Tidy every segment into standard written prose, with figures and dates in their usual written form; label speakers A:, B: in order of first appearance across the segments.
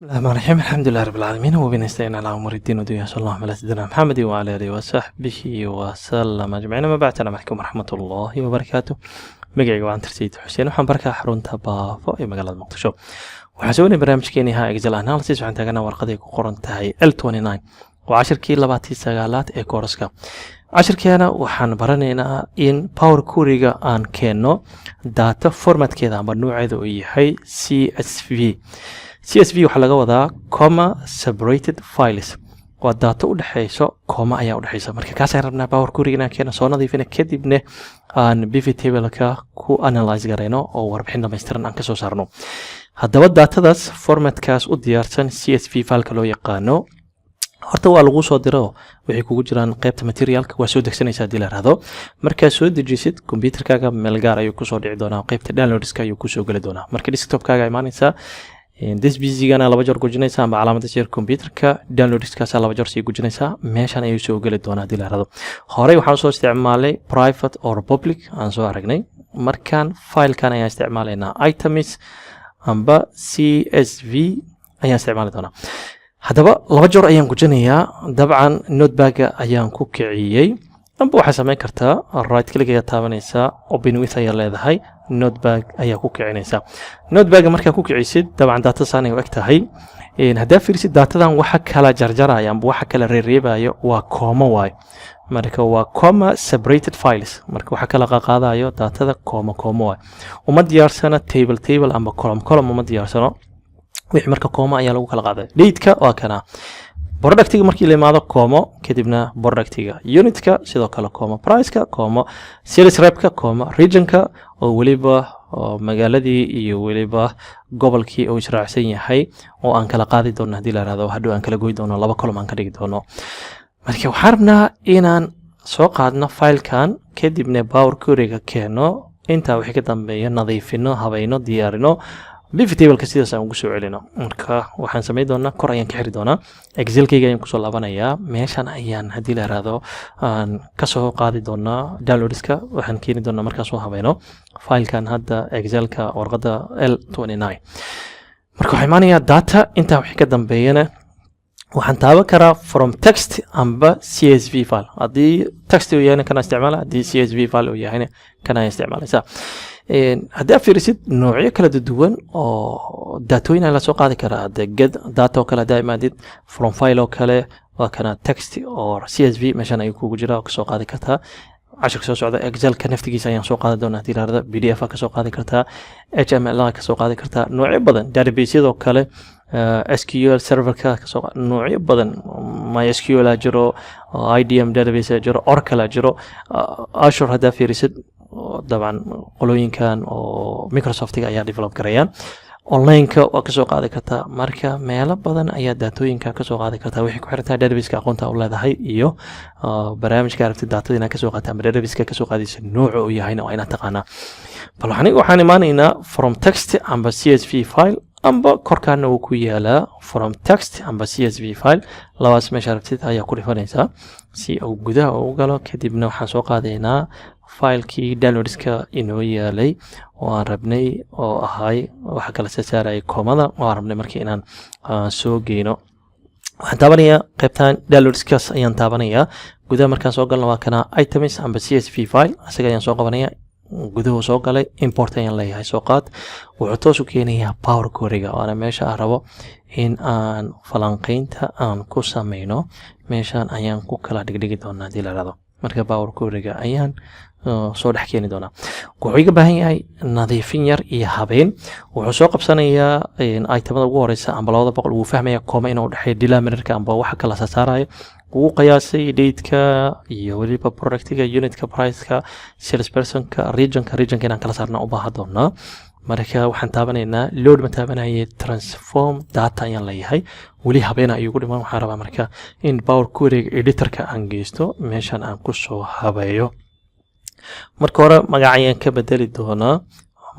A: الرحمن الرحيم الحمد لله رب العالمين وبنستعين على أمور الدين ودنيا صلى الله على سيدنا محمد وعلى آله وصحبه وسلم أجمعين. ما بعد السلام عليكم ورحمة الله وبركاته. magacayga waan Tirsiid Xuseen waxaan barkaa xarunta Baafo ee magaalada Muqdisho. waxaan soo wadnay barnaamijkeeni Excel analysis waxaan taagana warqad ay ku qoran tahay L29 oo cashirkii 29aad ee kooraska. cashirkeena waxaan baranaynaa in Power Query-ga aan keeno data formatkeeda ama nooceeda uu yahay CSV. CSV waxa laga wadaa comma separated files. waa data u dhaxayso comma ayaa u dhaxaysa. marka kaas ay rabnaa Power Query-ga keena soo nadiifina kadibna aan pivot table-ka ku analyze gareyno oo warbixin dhameystiran aan ka soo saarno. haddaba datadaas formatkaas u diyaarsan CSV file-ka loo yaqaano horta waa lagu soo diro wixii kugu jiraan qaybta materialka waa soo degsanaysaa hadii la raado. marka soo dejisid computerkaaga meel gaar ayuu ku soo dhici doonaa, qaybta downloadska ayuu ku soo gali doonaa. marka desktop-kaaga imaanaysa this busy-gana laba jeer gujinaysa ama calaamada jeer computerka downloadskaas laba jeer sii gujinaysa meeshan ayuu soo gali doonaa hadii la raado. horey waxaan soo isticmaalay private or public aan soo aragnay. markaan file-kan ayaan isticmaalaynaa items amba CSV ayaan isticmaali doonaa. haddaba laba jeer ayaan gujinayaa. dabcan notepad-ga ayaan ku kiciyay amba waxaa samayn kartaa right click ayaa taabanaysaa open with ayaa leedahay notepad ayaa ku kicinaysaa. notepad-ga markaa ku kicisid dabcan data saanay u eg tahay. haddaa fiirisid datadan waxa kala jarjaraya amba waxa kala reereebayo waa comma waay. marka waa comma separated files. marka waxa kala qaadayo datada comma waay. uma diyaarsana table amba column uma diyaarsano. wixii marka comma ayaa lagu kala qaaday. date-ka waa kana productiga markii la imaado comma kadibna productiga unit-ka sidoo kale comma price-ka comma sales rep-ka comma region-ka oo waliba magaaladii iyo waliba gobolkii uu israacsan yahay oo aan kala qaadi doono hadii la raado hadhow aan kala goy doono laba column aan ka dhigi doono. marka waxaan rabnaa inaan soo qaadno file-kan kadibna Power Query-ga keeno inta wixii ka dambeeya nadiifino habayno diyaarino pivot table-ka sidaas aan ugu soo celino. marka waxaan sameyn doonaa kor ayaan ka xiri doonaa Excel-kayga ayaan kusoo laabanayaa. meeshan ayaan hadii la raado aan ka soo qaadi doonaa downloadska waxaan keeni doonaa markaas soo habayno file-kan hadda Excel-ka warqada L29. marka waxaan imaanayaa data inta wixii ka dambeeyana waxaan taaban karaa from text amba CSV file. haddii text uu yahay kana isticmaala, haddii CSV file uu yahay kana isticmaalaysaa. haddii aad fiirisid noocyo kala duwan oo daatooyin la soo qaadi karaa. get data oo kale hadaa imaadid from file oo kale waa kana text or CSV meeshan ayuu kugu jiraa oo ka soo qaadi kartaa. cashirka soo socda Excel-ka naftigiisa ayaan soo qaadi doonaa hadii la raado. PDF ka soo qaadi kartaa, HTML ka soo qaadi kartaa, noocyo badan database-yada kale SQL server-ka ka soo noocyo badan MySQL jiro, IDM database jiro, Oracle jiro, Azure hadaa fiirisid dabcan qolooyinkan oo Microsoft-ga ayaa develop gareeyaan. online-ka waa ka soo qaadi kartaa. marka meelo badan ayaa daatooyinka ka soo qaadi kartaa. wixii ku xirantaa database-ka aqoonta u leedahay iyo barnaamijka aragtida datada inaad ka soo qaata ama database-ka ka soo qaadaysa nooca uu yahayna waa inaad taqaanaa. bal waxaan imaanaynaa from text amba CSV file amba korkaana uu ku yaalaa from text amba CSV file. labaas meesha aragtida ayaa ku dhifanaysaa si uu gudaha u galo. kadibna waxaan soo qaadaynaa file-kii downloadska inoo yaalay oo aan rabnay oo ahay waxa kala saarayay comada oo aan rabnay markii inaan soo geyno. waxaan taabanayaa qaybtan downloadskaas ayaan taabanayaa. gudaha markaan soo galno waa kana items amba CSV file asaga ayaan soo qabanayaa. guduhu soo galay import ayaan leeyahay soo qaad. wuxuu toos u keenayaa Power Query-ga waana meesha aan rabo in aan falanqaynta aan ku sameyno. meeshan ayaan ku kala dhigdhigi doonaa hadii la raado. marka Power Query-ga ayaan soo dhex keeni doonaa. wuxuu iga baahan yahay nadiifin yar iyo habeyn. wuxuu soo qabsanayaa itemada ugu horeysa amba 200 wuu fahmayaa comma inuu dhaxay denominator-ka amba waxa kala saarayo. wuu qiyaasay date-ka iyo waliba productiga unit-ka price-ka sales person-ka region-ka inaan kala saarna u baahan doonaa. marka waxaan taabanaynaa load ma taabanayay transform data ayaan leeyahay. weli habeena ayuu ku dhiman. waxaan rabaa marka in Power Query-ga editor-ka aan geysto meeshan aan ku soo habeeyo. marka hore magac ayaan ka bedeli doonaa.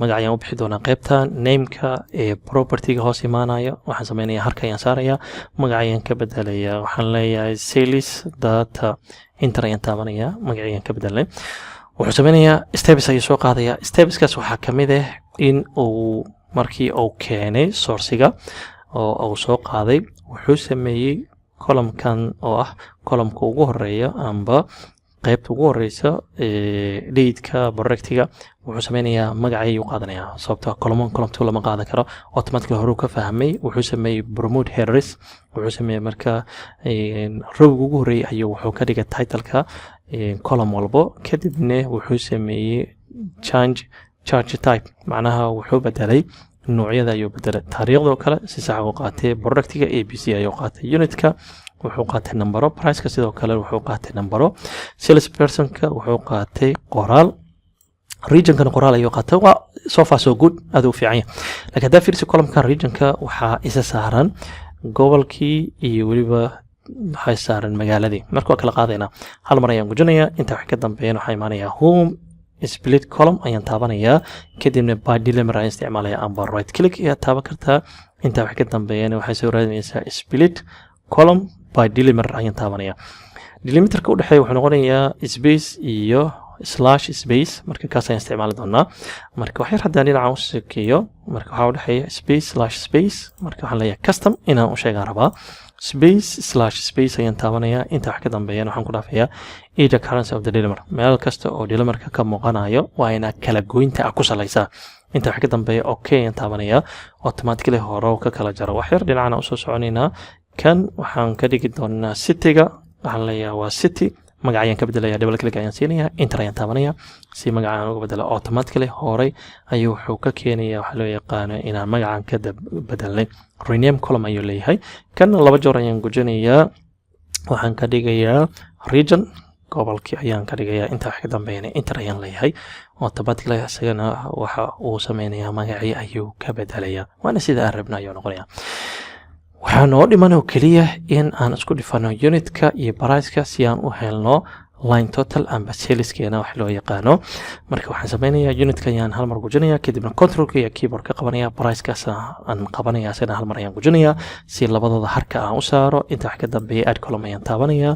A: magac ayaan u bixi doonaa qaybta name-ka ee property-ga hoos imaanayo. waxaan sameynayaa harka ayaan saarayaa. magac ayaan ka bedelayaa. waxaan leeyahay sales data enter ayaan taabanayaa. magac ayaan ka bedelnay. wuxuu sameynayaa steps ayuu soo qaadayaa. stepskaas waxaa kamid ah in uu markii uu keenay source-ga oo soo qaaday wuxuu sameeyay column-kan oo ah column-ka ugu horeeya amba qaybta ugu horeysa leadka projectiga wuxuu sameynayaa magacay u qaadanayaa sababtoo column 2 lama qaadan karo automatically hore ka fahmay wuxuu sameeyay promote headers wuxuu sameeyay marka row ugu horeeyay ayuu wuxuu ka dhigay title-ka column walbo kadibna wuxuu sameeyay change type macnaha wuxuu bedelay noocyada ayuu bedelay taariikhda kale si sax ah u qaatay projectiga ABC ayuu qaatay unitka wuxuu qaatay number price ka sidoo kale wuxuu qaatay number sales person ka wuxuu qaatay qoraal region kan qoraal ayuu qaatay waa so far so good aad u fiican laakiin hadaa fiirsi column kan region ka waxa isa saaran gobolkii iyo waliba waxay saaran magaaladii marka kala qaadayna hal mar ayaan gujinaya inta wax ka dambeeyana waxa imaanaya home split column ayaan taabanaya kadibna by delimiter ayaan isticmaalaya amba right click iyo taaban kartaa inta wax ka dambeeyana waxay soo raadinaysaa split column by delimiter ayaan taabanaya delimiterka u dhaxeeya wuxuu noqonayaa space iyo slash space marka kaas ayaan isticmaali doonaa marka wax yar haddaan dhinaca u sakeeyo marka waxa u dhaxeeya space slash space marka waxaan leeyahay custom inaan u sheegaan rabaa space slash space ayaan taabanaya inta wax ka dambeeyana waxaan ku dhaafayaa age currency of the delimiter meel kasta oo delimiterka ka muuqanayo waa ina kala goynta ku salaysaa inta wax ka dambeeya okay ayaan taabanaya automatically hore ka kala jaro wax yar dhinacana u soo soconaynaa kan waxaan ka dhigi doonaa city-ga waxaan leeyahay waa city magac ayaan ka bedelayaa double click ayaan siinayaa enter ayaan taabanaya si magacaan uga bedelo automatically hore ayuu wuxuu ka keenayaa waxa loo yaqaan inaan magacan ka bedelnay rename column ayuu leeyahay kan laba joor ayaan gujinayaa waxaan ka dhigayaa region gobolkii ayaan ka dhigayaa inta wax ka dambeeyana enter ayaan leeyahay automatically asagana waxa uu sameynayaa magacii ayuu ka bedelayaa waana sida aan rabnay ayuu noqonayaa waxaan oo dhiman oo kaliya in aan isku dhifano unitka iyo price-ka si aan u helno line total amba sales-keena wax loo yaqaano marka waxaan sameynayaa unitka ayaan hal mar gujinayaa kadibna control-ka iyo keyboard ka qabanaya price-kaas aan qabanaya asana hal mar ayaan gujinayaa si labadooda harka aan u saaro inta wax ka dambeeya add column ayaan taabanaya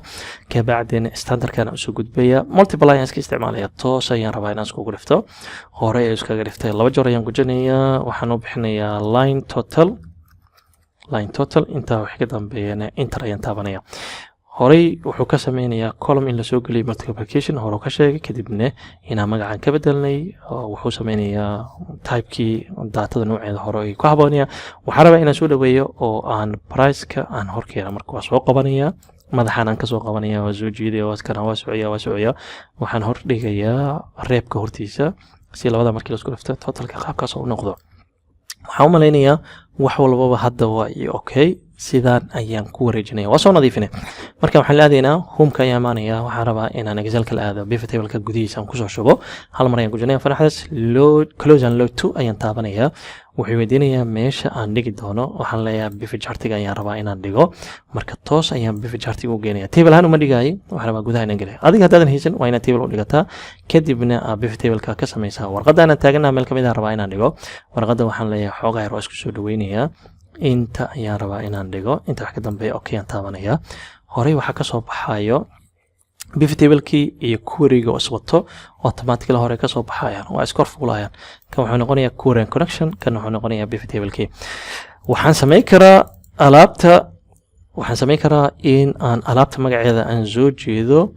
A: ka bacdina standard-kana u soo gudbaya multiple ayaan iska isticmaalaya toos ayaan rabaa inaan isku dhifto hore ay iskaga dhiftay laba joor ayaan gujinayaa waxaan u bixinayaa line total inta wax ka dambeeyana enter ayaan taabanaya horey wuxuu ka sameynayaa column in la soo geliyo multiplication hore ka sheegay kadibna inaan magacan ka bedelnay wuxuu sameynayaa type-kii daatada nooceeda hore ay ku haboonaya waxaan rabaa inaan soo dhaweeyo oo aan price-ka aan horkeena marka waa soo qabanaya madaxan aan ka soo qabanaya waa soo jiidaya waa socaya waxaan hor dhigayaa reebka hortiisa si labada markii la isku dhifto totalka qaabkaas uu noqdo waxaan u maleynayaa wax walbaba hadda waa okay sidaan ayaan ku wareejinaya waa soo nadiifinay marka waxaan leedaynaa home-ka ayaan imaanaya waxaan rabaa inaan Excel-ka la aado pivot table-ka gudihiisa aan ku soo shubo hal mar ayaan gujinaya fanaxdaas load close and load 2 ayaan taabanaya wuxuu weydiinayaa meesha aan dhigi doono waxaan leeyahay pivot chart-ga ayaan rabaa inaan dhigo marka toos ayaan pivot chart-ga u geenaya table ahaan uma dhigay waxaan rabaa gudaha inaan geliyo adiga haddaadan haysan waa inaad table u dhigataa kadibna pivot table-ka ka samaysaa warqadda aan taaganahay meel kamid ah rabaa inaan dhigo warqadda waxaan leeyahay xoogaa yar oo isku soo dhaweynayaa inta ayaan rabaa inaan dhigo inta wax ka dambeeya okay aan taabanaya horey waxa ka soo baxayo pivot table-kii iyo query-ga oo iswato automatically hore ka soo baxayaan waa iskor fuulayaan kan wuxuu noqonayaa query and connection kan wuxuu noqonayaa pivot table-kii waxaan sameyn karaa in aan alaabta magaceeda aan soo jeedo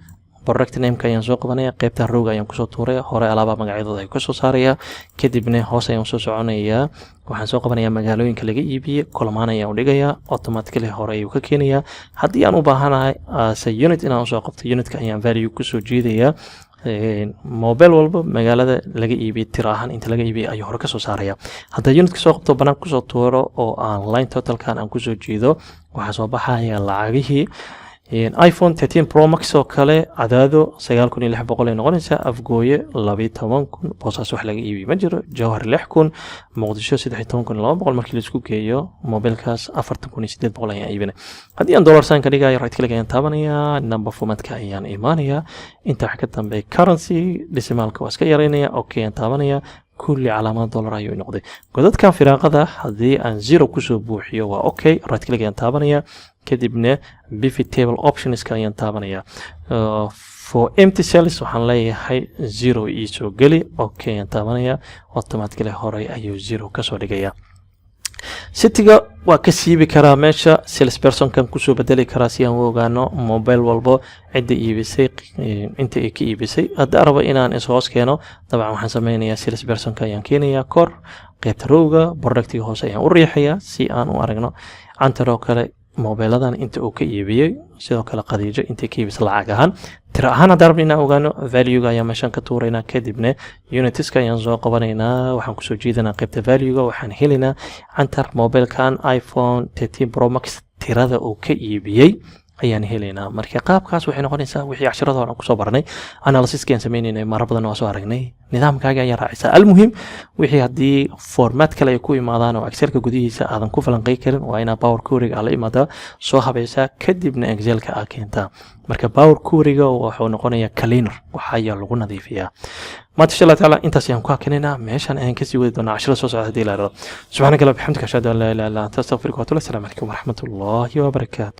A: project name-ka ayaan soo qabanaya qaybta row-ga ayaan kusoo tuuray hore alaabaha magacyadooda ay kasoo saaraya kadibna hoos ayaan soo soconayaa waxaan soo qabanayaa magaalooyinka laga iibiyey kolamaan ayaan u dhigayaa automatically hore ayuu ka keenayaa haddii aan u baahanahay ase unit inaan usoo qabto unitka ayaan value kusoo jeedayaa mobile walba magaalada laga iibiyey tiro ahaan inta laga iibiyey ayuu hore kasoo saaraya haddaa unitka soo qabto banaan kusoo tuuro oo aan line totalkan aan kusoo jeedo waxaa soo baxaya lacagihii iPhone 13 Pro Max oo kale cadaado 9600 ay noqonaysaa afgooye 12000 boosaas wax laga iibiyo ma jiro jawhar 6000 muqdisho 13200 markii la isku geeyo mobilkaas 4800 ayaan iibinay haddii aan dollar sign ka dhigayo right click ayaan taabanaya number format-ka ayaan imaanaya inta wax ka dambeeya currency decimal-ka waa iska yareynaya okay ayaan taabanaya kulli calaamad dollar ayuu noqday godadkan firaaqada haddii aan 0 kusoo buuxiyo waa okay right click ayaan taabanaya kadibna pivot table options-ka ayaan taabanaya for empty cells waxaan leeyahay 0 iisoo geli okay ayaan taabanaya automatically hore ayuu 0 kasoo dhigaya sitiga waa ka siibi karaa meesha sales person kan kusoo bedeli karaa si aan u ogaano mobile walbo cidda iibisay inta ay ka iibisay hadda rabo inaan is hoos keeno dabcan waxaan sameynayaa sales person ka ayaan keenayaa kor qaybta rowga productiga hoose ayaan u riixayaa si aan u aragno antaro kale mobiladan inta uu ka iibiyay sidoo kale qadiijo inta ka iibisay lacag ahaan tira ahaan hadda rabnaa inaan ogaano value-ga ayaan meeshan ka tuuraynaa kadibna unitiska ayaan soo qabanaynaa waxaan kusoo jiidanaa qaybta value-ga waxaan helaynaa antar mobilkan iPhone 13 Pro Max tirada uu ka iibiyay ayaan helaynaa marka qaabkaas waxay noqonaysaa wixii casharada aan ku soo barnay analysis-ka aan sameeynay mar badan oo soo aragnay nidaamkaaga ayaa raacaysa almuhim wixii hadii format kale ay ku imaadaan oo Excel-ka gudihiisa aadan ku falanqeyn karin waa ina Power Query-ga la imaada soo habaysa kadibna Excel-ka aad keenta marka Power Query-ga wuxuu noqonayaa cleaner waxa ayaa lagu nadiifiyaa ما تشاء الله تعالى انت سيان كواكننا ماشان ان كسي ودنا 10 سو ساعه دي لا سبحانك اللهم وبحمدك اشهد ان لا اله الا انت استغفرك واتوب اليك السلام عليكم ورحمه الله وبركاته